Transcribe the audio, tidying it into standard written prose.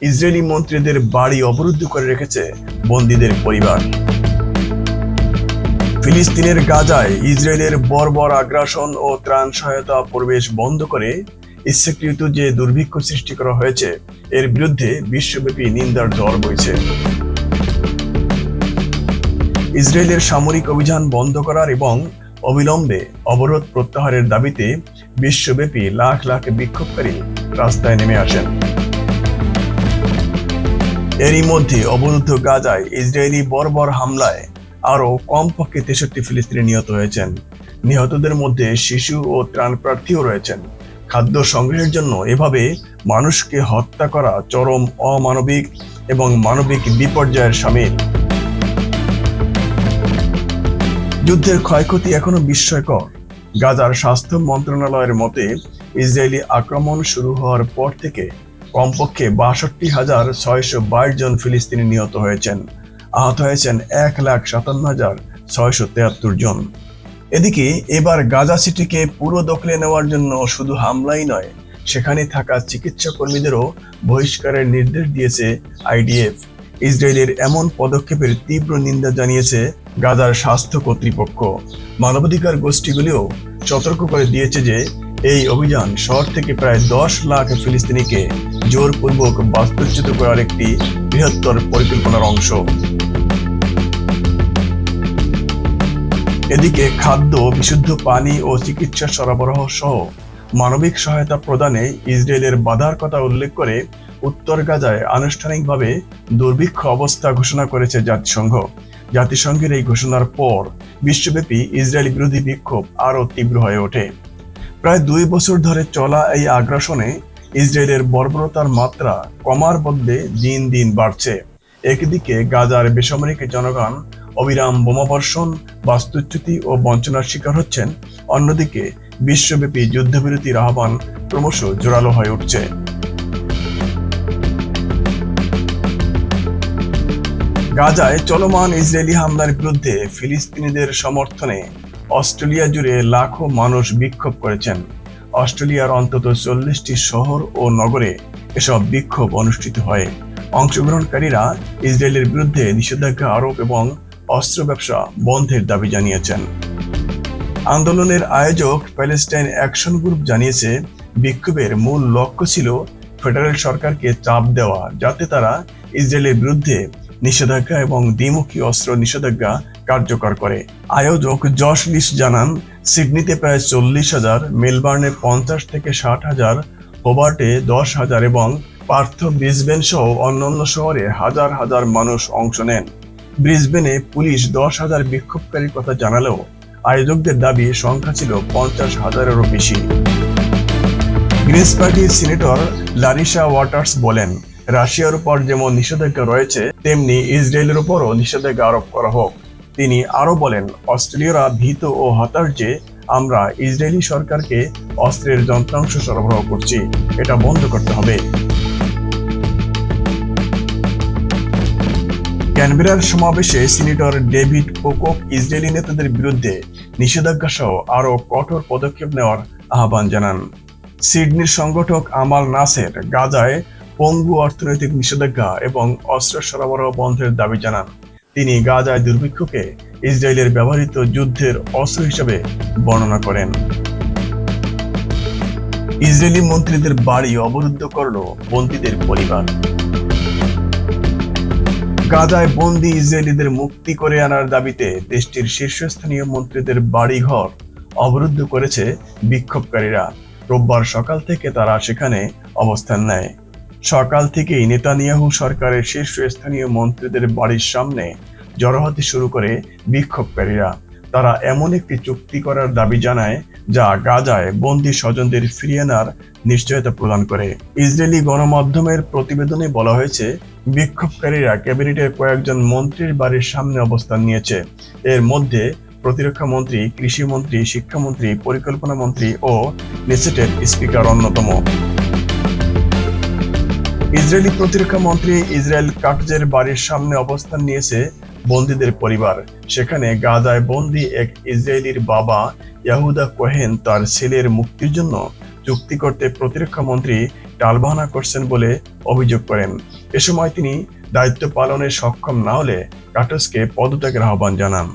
Israeli মন্ত্রীদের বাড়ি অবরুদ্ধ করে রেখেছে বন্দীদের পরিবার। ফিলিস্তিনের গাজায় ইসরায়েলের বর্বর আগ্রাসন ও ত্রাণ সহায়তা প্রবেশ বন্ধ করে ইচ্ছাকৃত যে দুর্ভিক্ষ সৃষ্টি করা হয়েছে, এর বিরুদ্ধে বিশ্বব্যাপী নিন্দার ঝড় বইছে। ইসরায়েলের সামরিক অভিযান বন্ধ করার এবং অবিলম্বে অবরোধ প্রত্যাহারের দাবিতে বিশ্বব্যাপী লাখ লাখ বিক্ষোভকারী রাস্তায় নেমে আসেন। এরই মধ্যে অবরুদ্ধ গাজায় ইসরায়েলি বর্বর হামলায় আরও কমপক্ষে 63 ফিলিস্তিনি নিহত হয়েছেন। নিহতদের মধ্যে শিশু ও ত্রাণপ্রার্থীও রয়েছেন। খাদ্য সংগ্রহের জন্য এভাবে মানুষকে হত্যা করা চরম অমানবিক এবং মানবিক বিপর্যয়ের শামিল। যুদ্ধের ক্ষয়ক্ষতি এখনো বিস্ময়কর। গাজার স্বাস্থ্য মন্ত্রণালয়ের মতে, ইসরায়েলি আক্রমণ শুরু হওয়ার পর থেকে কমপক্ষে ৬২,৬২২ জন ফিলিস্তিনি নিহত হয়েছেন। আহত হয়েছেন ১,৫৭,৬৭৩ জন। এদিকে এবার গাজা সিটিকে পুরো দখলে নেওয়ার জন্য শুধু হামলাই নয়, সেখানে থাকা চিকিৎসা কর্মীদেরও বহিষ্কারের নির্দেশ দিয়েছে আইডিএফ। ইসরায়েলের এমন পদক্ষেপের তীব্র নিন্দা জানিয়েছে গাজার স্বাস্থ্য কর্তৃপক্ষ। মানবাধিকার গোষ্ঠীগুলিও সতর্ক করে দিয়েছে যে এই অভিযান শহর থেকে প্রায় ১০ লাখ ফিলিস্তিনিকে জোরপূর্বক বাস্তুচ্যুত করার একটি বৃহত্তর পরিকল্পনার অংশ। এদিকে খাদ্য, বিশুদ্ধ পানি ও চিকিৎসা সরবরাহ সহ মানবিক সহায়তা প্রদানে ইসরায়েলের বাধার কথা উল্লেখ করে উত্তর গাজায় আনুষ্ঠানিকভাবে দুর্ভিক্ষ অবস্থা ঘোষণা করেছে জাতিসংঘ। জাতিসংঘের এই ঘোষণার পর বিশ্বব্যাপী ইসরায়েল বিরোধী বিক্ষোভ আরও তীব্র হয়ে ওঠে। প্রায় ২ বছর ধরে চলা এই আগ্রাসনে ইসরায়েলের বর্বরতার মাত্রা কমার বদলে দিন দিন বাড়ছে। একদিকে গাজার বেসামরিক জনগণ অবিরাম বোমাবর্ষণ, বাস্তুচ্যুতি ও বঞ্চনার শিকার হচ্ছেন, অন্যদিকে বিশ্বব্যাপী যুদ্ধবিরতির আহ্বান ক্রমশ জোরালো হয়ে উঠছে। গাজায় চলমান ইসরায়েলি হামলার বিরুদ্ধে ফিলিস্তিনিদের সমর্থনে অস্ট্রেলিয়া জুড়ে লাখো মানুষ বিক্ষোভ করেছেন। অস্ট্রেলিয়ার অন্তত ৪০টি শহর ও নগরে এসব বিক্ষোভ অনুষ্ঠিত হয়। অংশগ্রহণকারীরা ইসরায়েলের বিরুদ্ধে নিষেধাজ্ঞা আরোপ এবং অস্ত্র ব্যবসা বন্ধের দাবি জানিয়েছেন। আন্দোলনের আয়োজক প্যালেস্টাইন অ্যাকশন গ্রুপ জানিয়েছে, বিক্ষোভের মূল লক্ষ্য ছিল ফেডারেল সরকারকে চাপ দেওয়া যাতে তারা ইসরায়েলের বিরুদ্ধে নিষেধাজ্ঞা এবং দ্বিমুখী অস্ত্র নিষেধাজ্ঞা কার্যকর করে। আয়োজক জশ লিস জানান, সিডনিতে প্রায় ৪০,০০০, মেলবার্নে ৫০ থেকে ৬০,০০০, হোবার্টে ১০,০০০ এবং পার্থ, ব্রিসবেন সহ অন্যান্য শহরে হাজার হাজার মানুষ অংশ নেন। ব্রিসবেনে পুলিশ ১০,০০০ বিক্ষোভকারীর কথা জানালেও আয়োজকদের দাবি সংখ্যা ছিল ৫০,০০০-এরও বেশি। গ্রিনস পার্টির সিনেটর লারিসা ওয়াটার্স বলেন, রাশিয়ার উপর যেমন নিষেধাজ্ঞা রয়েছে, তেমনি ইসরায়েলের উপরও নিষেধাজ্ঞা আরোপ করা হোক। তিনি আরও বলেন, অস্ট্রেলীয়রা ভীত ও হতাশ যে আমরা ইসরায়েলি সরকারকে অস্ত্রের যন্ত্রাংশ সরবরাহ করছি, এটা বন্ধ করতে হবে। ক্যানবেরার সমাবেশে সিনেটর ডেভিড পোকক ইসরায়েলি নেতাদের বিরুদ্ধে নিষেধাজ্ঞা সহ আরও কঠোর পদক্ষেপ নেওয়ার আহ্বান জানান। সিডনির সংগঠক আমাল নাসের গাজায় পঙ্গু অর্থনৈতিক নিষেধাজ্ঞা এবং অস্ত্র সরবরাহ বন্ধের দাবি জানান। তিনি গাজায় দুর্ভিক্ষকে ইসরায়েলের ব্যবহৃত যুদ্ধের অস্ত্র হিসেবে বর্ণনা করেন। ইসরায়েলি মন্ত্রীদের বাড়ি অবরুদ্ধ করল বন্দীদের পরিবার। গাজায় বন্দী ইসরায়েলিদের মুক্তি করে আনার দাবিতে দেশটির শীর্ষস্থানীয় মন্ত্রীদের বাড়িঘর অবরুদ্ধ করেছে বিক্ষোভকারীরা। রোববার সকাল থেকে তারা সেখানে অবস্থান নেয়। সকাল থেকেই নেতানিয়াহু সরকারের শীর্ষস্থানীয় মন্ত্রীদের বাড়ির সামনে জড়ো হতে শুরু করে বিক্ষোভকারীরা। তারা এমন একটি চুক্তি করার দাবি জানায় যা গাজায় বন্দী স্বজনদের ফিরিয়ে আনার নিশ্চয়তা প্রদান করে। ইসরায়েলি গণমাধ্যমের প্রতিবেদনে বলা হয়েছে, বিক্ষোভকারীরা ক্যাবিনেটের কয়েকজন মন্ত্রীর বাড়ির সামনে অবস্থান নিয়েছে। এর মধ্যে প্রতিরক্ষা মন্ত্রী, কৃষিমন্ত্রী, শিক্ষামন্ত্রী, পরিকল্পনা মন্ত্রী ও নেসেটের স্পিকার অন্যতম। ইসরায়েলি প্রতিরক্ষা মন্ত্রী ইসরায়েল কাটজের বাড়ির সামনে অবস্থান নিয়েছে বন্দীদের পরিবার। সেখানে গাজায় বন্দী এক ইসরায়েলির বাবা ইয়াহুদা কোহেন তার ছেলের মুক্তির জন্য চুক্তি করতে প্রতিরক্ষা মন্ত্রী টালবাহানা করছেন বলে অভিযোগ করেন। এ সময় তিনি দায়িত্ব পালনে সক্ষম না হলে কাটসকে পদত্যাগের আহ্বান জানান।